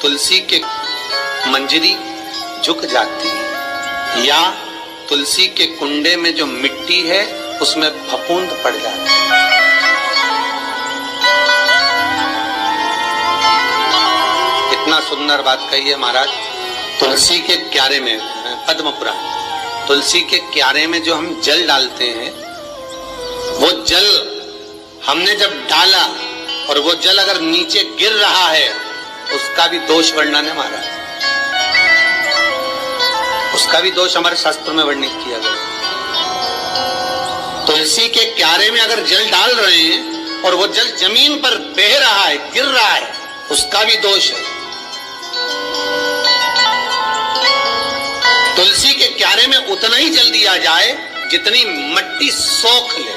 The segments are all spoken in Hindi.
तुलसी के मंजरी झुक जाती है या तुलसी के कुंडे में जो मिट्टी है उसमें फफूंद पड़ जाती है। कितना सुंदर बात कही है महाराज। तुलसी के क्यारे में, पद्म पुराण, तुलसी के क्यारे में जो हम जल डालते हैं, वो जल हमने जब डाला और वो जल अगर नीचे गिर रहा है, उसका भी दोष वर्णन है महाराज। उसका भी दोष हमारे शास्त्र में वर्णित किया गया। तुलसी के क्यारे में अगर जल डाल रहे हैं और वो जल जमीन पर बह रहा है, गिर रहा है, उसका भी दोष है। तुलसी के क्यारे में उतना ही जल दिया जाए जितनी मट्टी सोख ले।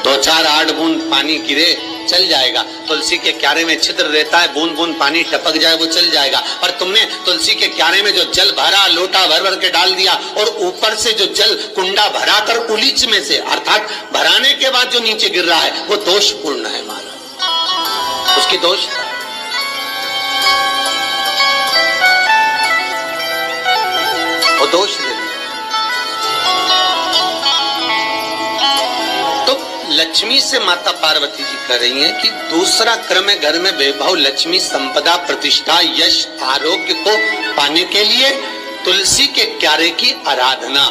2-4 8 बूंद पानी गिरे चल जाएगा। तुलसी के क्यारे में छिद्र रहता है, बूंद बूंद पानी टपक जाए वो चल जाएगा। पर तुमने तुलसी के क्यारे में जो जल भरा, लोटा भर भर के डाल दिया और ऊपर से जो जल कुंडा भरा कर उलीच में से, अर्थात भराने के बाद जो नीचे गिर रहा है, वो दोषपूर्ण है महाराज। उसकी दोष वो दोष ले लिया। तो लक्ष्मी से माता पार्वती जी कह रही हैं कि दूसरा क्रम है घर में वैभव, लक्ष्मी, संपदा, प्रतिष्ठा, यश, आरोग्य को पाने के लिए तुलसी के क्यारे की आराधना,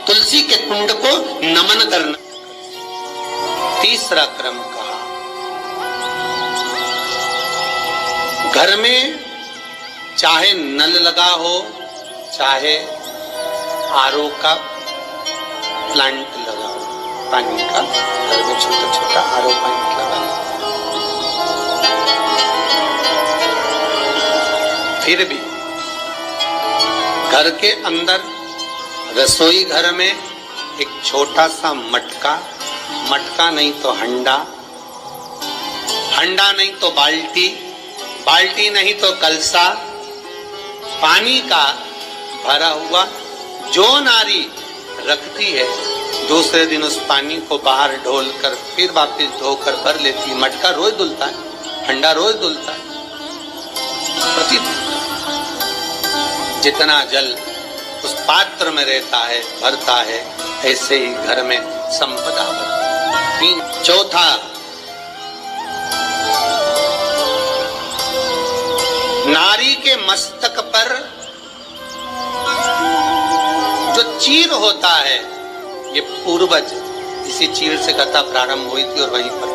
तुलसी के कुंड को नमन करना। तीसरा क्रम कहा, घर में चाहे नल लगा हो, चाहे आरओ का प्लांट लगा हो, पानी का, घर में छोटा छोटा आरओ प्लांट लगा हो, फिर भी घर के अंदर रसोई घर में एक छोटा सा मटका, मटका नहीं तो हंडा, हंडा नहीं तो बाल्टी, बाल्टी नहीं तो कलसा, पानी का भरा हुआ जो नारी रखती है, दूसरे दिन उस पानी को बाहर ढोल कर फिर वापस धोकर भर लेती है। मटका रोज धुलता है, हंडा रोज धुलता है, प्रतिदिन। जितना जल उस पात्र में रहता है, भरता है, ऐसे ही घर में संपदा बढ़ती है। चौथा, नारी के मस्तक पर जो चीर होता है, ये पूर्वज इसी चीर से कथा प्रारंभ हुई थी और वहीं पर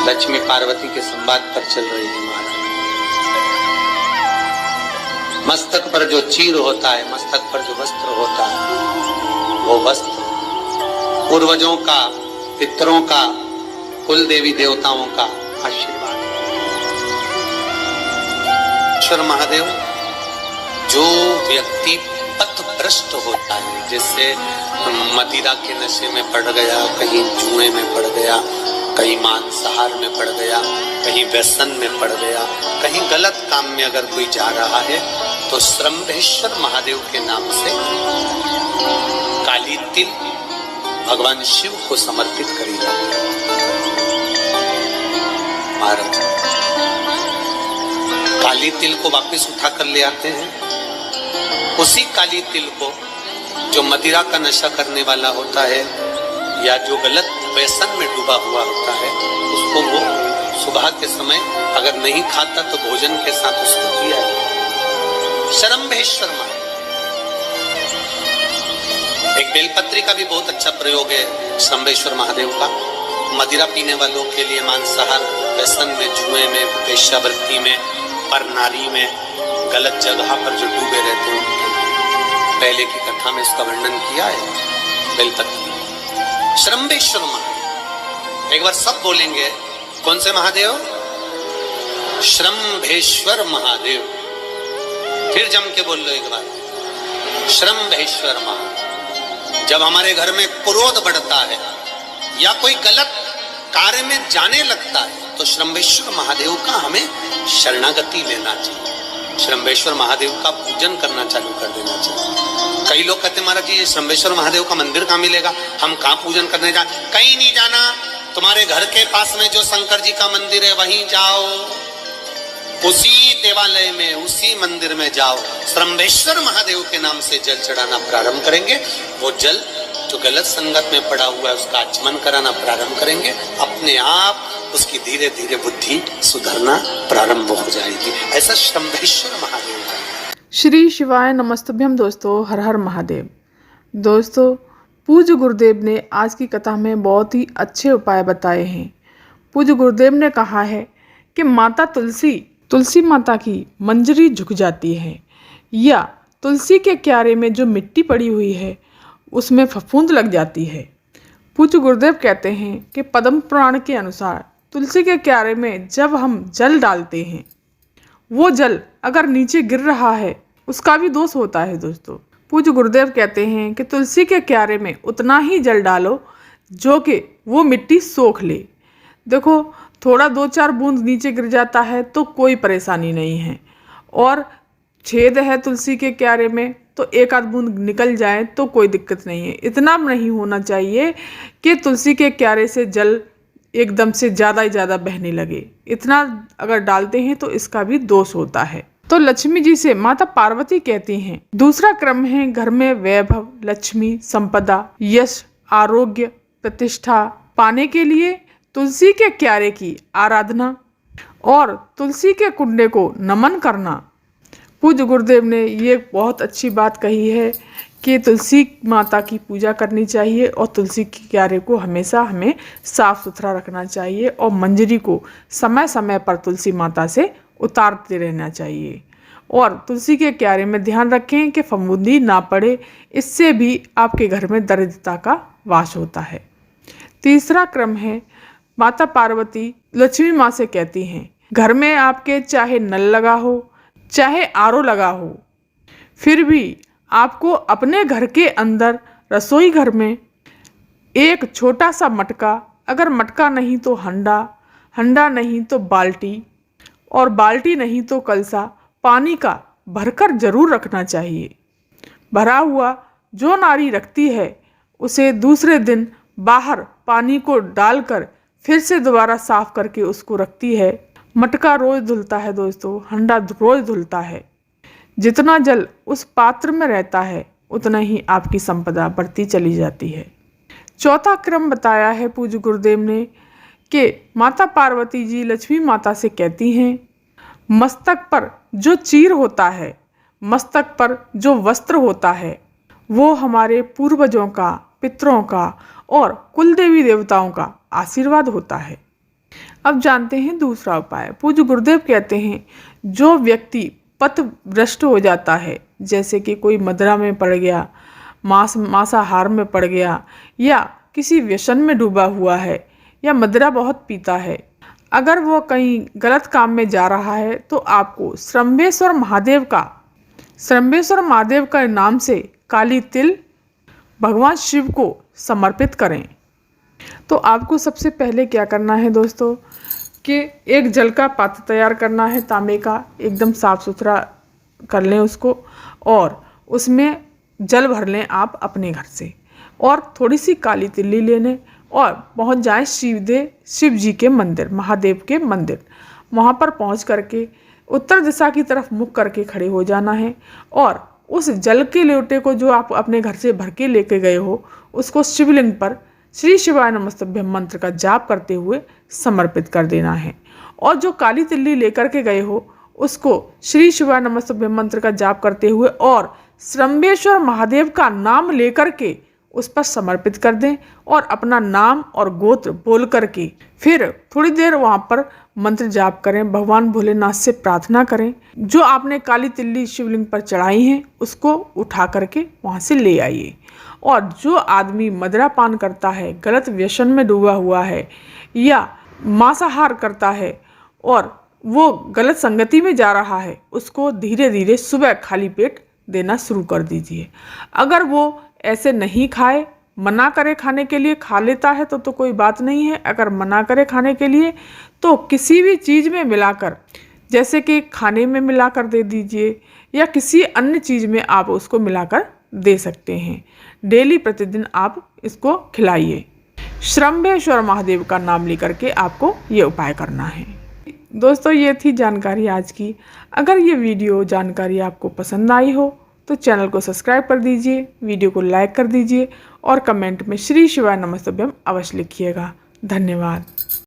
लक्ष्मी पार्वती के संवाद पर चल रही है महाराज। मस्तक पर जो चीर होता है, मस्तक पर जो वस्त्र होता है, वो वस्त्र पूर्वजों का, पितरों का, कुल देवी देवताओं का आशीर्वाद। ईश्वर महादेव, जो व्यक्ति पथभ्रष्ट होता है, जैसे मदिरा के नशे में पड़ गया, कहीं जुए में पड़ गया, कहीं मांसाहार में पड़ गया, कहीं व्यसन में पड़ गया, कहीं गलत काम में अगर कोई जा रहा है, तो श्रम्भेश्वर महादेव के नाम से काली तिल भगवान शिव को समर्पित करी जाती है महाराज। काली तिल को वापस उठा कर ले आते हैं। उसी काली तिल को जो मदिरा का नशा करने वाला होता है या जो गलत व्यसन में डूबा हुआ होता है, उसको वो सुबह के समय अगर नहीं खाता तो भोजन के साथ उसको दिया है। श्रम्भेश्वर महादेव। एक बेलपत्री का भी बहुत अच्छा प्रयोग है श्रम्भेश्वर महादेव का। मदिरा पीने वालों के लिए, मांसाहार, व्यसन में, जुए में, वेश्यावृत्ति में, पर नारी में, गलत जगह पर जो डूबे रहते हैं, पहले की कथा में इसका वर्णन किया है। बेलपत्री, श्रम्भेश्वर महादेव। एक बार सब बोलेंगे, कौन से महादेव? श्रम्भेश्वर महादेव। फिर जम के बोल लो एक बार, श्रम्भेश्वर महादेव। जब हमारे घर में क्रोध बढ़ता है या कोई गलत कार्य में जाने लगता है, तो श्रम्भेश्वर महादेव का हमें शरणागति लेना चाहिए। श्रम्भेश्वर महादेव का पूजन करना चालू कर देना चाहिए। कई लोग कहते महाराज जी, ये श्रम्भेश्वर महादेव का मंदिर कहाँ मिलेगा, हम कहाँ पूजन करने जाए? कहीं नहीं जाना, तुम्हारे घर के पास में जो शंकर जी का मंदिर है वहीं जाओ। उसी देवालय में, उसी मंदिर में जाओ, श्रम्भेश्वर महादेव के नाम से जल चढ़ाना प्रारंभ करेंगे। वो जल जो गलत संगत में पड़ा हुआ है उसका आचमन कराना प्रारंभ करेंगे। अपने आप उसकी धीरे धीरे बुद्धि सुधरना प्रारंभ हो जाएगी। ऐसा श्रम्भेश्वर महादेव है। श्री शिवाय नमस्तुभ्यम। दोस्तों, हर हर महादेव। दोस्तों, पूज्य गुरुदेव ने आज की कथा में बहुत ही अच्छे उपाय बताए हैं। पूज्य गुरुदेव ने कहा है कि माता तुलसी माता की मंजरी झुक जाती है, या तुलसी के क्यारे में जो मिट्टी पड़ी हुई है उसमें फफूंद लग जाती है। पूज्य गुरुदेव कहते हैं कि पद्म पुराण के अनुसार तुलसी के क्यारे में जब हम जल डालते हैं, वो जल अगर नीचे गिर रहा है उसका भी दोष होता है। दोस्तों, पूज्य गुरुदेव कहते हैं कि तुलसी के क्यारे में उतना ही जल डालो जो कि वो मिट्टी सोख ले। देखो, थोड़ा 2-4 बूंद नीचे गिर जाता है तो कोई परेशानी नहीं है, और छेद है तुलसी के क्यारे में तो 1-आध बूंद निकल जाए तो कोई दिक्कत नहीं है। इतना नहीं होना चाहिए कि तुलसी के क्यारे से जल एकदम से ज़्यादा ही ज़्यादा बहने लगे। इतना अगर डालते हैं तो इसका भी दोष होता है। तो लक्ष्मी जी से माता पार्वती कहती हैं। दूसरा क्रम है घर में वैभव, लक्ष्मी, संपदा, यश, आरोग्य, प्रतिष्ठा पाने के लिए तुलसी के क्यारे की आराधना और तुलसी के कुंडे को नमन करना। पूज्य गुरुदेव ने ये बहुत अच्छी बात कही है कि तुलसी माता की पूजा करनी चाहिए और तुलसी के क्यारे को हमेशा हमें साफ सुथरा रखना चाहिए और मंजरी को समय समय पर तुलसी माता से उतारते रहना चाहिए। और तुलसी के क्यारे में ध्यान रखें कि फफूंदी ना पड़े, इससे भी आपके घर में दरिद्रता का वास होता है। तीसरा क्रम है माता पार्वती लक्ष्मी माँ से कहती हैं, घर में आपके चाहे नल लगा हो चाहे आरओ लगा हो, फिर भी आपको अपने घर के अंदर रसोई घर में एक छोटा सा मटका, अगर मटका नहीं तो हंडा, हंडा नहीं तो बाल्टी, और बाल्टी नहीं तो कलसा पानी का भरकर जरूर रखना चाहिए। भरा हुआ जो नारी रखती है उसे दूसरे दिन बाहर पानी को डालकर फिर से दोबारा साफ करके उसको रखती है। मटका रोज धुलता है दोस्तों, हंडा रोज धुलता है। जितना जल उस पात्र में रहता है उतना ही आपकी संपदा बढ़ती चली जाती है। चौथा क्रम बताया है पूज्य गुरुदेव ने कि माता पार्वती जी लक्ष्मी माता से कहती हैं, मस्तक पर जो चीर होता है, मस्तक पर जो वस्त्र होता है, वो हमारे पूर्वजों का, पितरों का और कुल देवी देवताओं का आशीर्वाद होता है। अब जानते हैं दूसरा उपाय। पूज्य गुरुदेव कहते हैं, जो व्यक्ति पथ भ्रष्ट हो जाता है, जैसे कि कोई मदिरा में पड़ गया, मांसाहार में पड़ गया, या किसी व्यसन में डूबा हुआ है, या मदिरा बहुत पीता है, अगर वो कहीं गलत काम में जा रहा है तो आपको श्रम्भेश्वर महादेव का नाम से काली तिल भगवान शिव को समर्पित करें। तो आपको सबसे पहले क्या करना है दोस्तों कि एक जल का पात्र तैयार करना है, तांबे का, एकदम साफ सुथरा कर लें उसको, और उसमें जल भर लें आप अपने घर से, और थोड़ी सी काली तिल्ली ले लें और पहुंच जाएं शिव जी के मंदिर, महादेव के मंदिर। वहां पर पहुंच करके उत्तर दिशा की तरफ मुख करके खड़े हो जाना है, और उस जल के लोटे को जो आप अपने घर से भर के लेके गए हो उसको शिवलिंग पर श्री शिवाय नमस्तुभ्यम मंत्र का जाप करते हुए समर्पित कर देना है। और जो काली तिल्ली लेकर के गए हो उसको श्री शिवाय नमस्तुभ्यम मंत्र का जाप करते हुए और श्रम्भेश्वर महादेव का नाम लेकर के उस पर समर्पित कर दें, और अपना नाम और गोत्र बोल करके फिर थोड़ी देर वहाँ पर मंत्र जाप करें, भगवान भोलेनाथ से प्रार्थना करें। जो आपने काली तिल्ली शिवलिंग पर चढ़ाई हैं उसको उठा करके वहाँ से ले आइए। और जो आदमी मदिरा पान करता है, गलत व्यसन में डूबा हुआ है, या मांसाहार करता है और वो गलत संगति में जा रहा है, उसको धीरे धीरे सुबह खाली पेट देना शुरू कर दीजिए। अगर वो ऐसे नहीं खाए, मना करे खाने के लिए, खा लेता है तो कोई बात नहीं है। अगर मना करे खाने के लिए तो किसी भी चीज़ में मिलाकर, जैसे कि खाने में मिलाकर दे दीजिए, या किसी अन्य चीज़ में आप उसको मिलाकर दे सकते हैं। डेली प्रतिदिन आप इसको खिलाइए। श्रम्भेश्वर महादेव का नाम लेकर के आपको ये उपाय करना है। दोस्तों ये थी जानकारी आज की। अगर ये वीडियो जानकारी आपको पसंद आई हो तो चैनल को सब्सक्राइब कर दीजिए, वीडियो को लाइक कर दीजिए और कमेंट में श्री शिवाय नमस्तुभ्यम अवश्य लिखिएगा। धन्यवाद।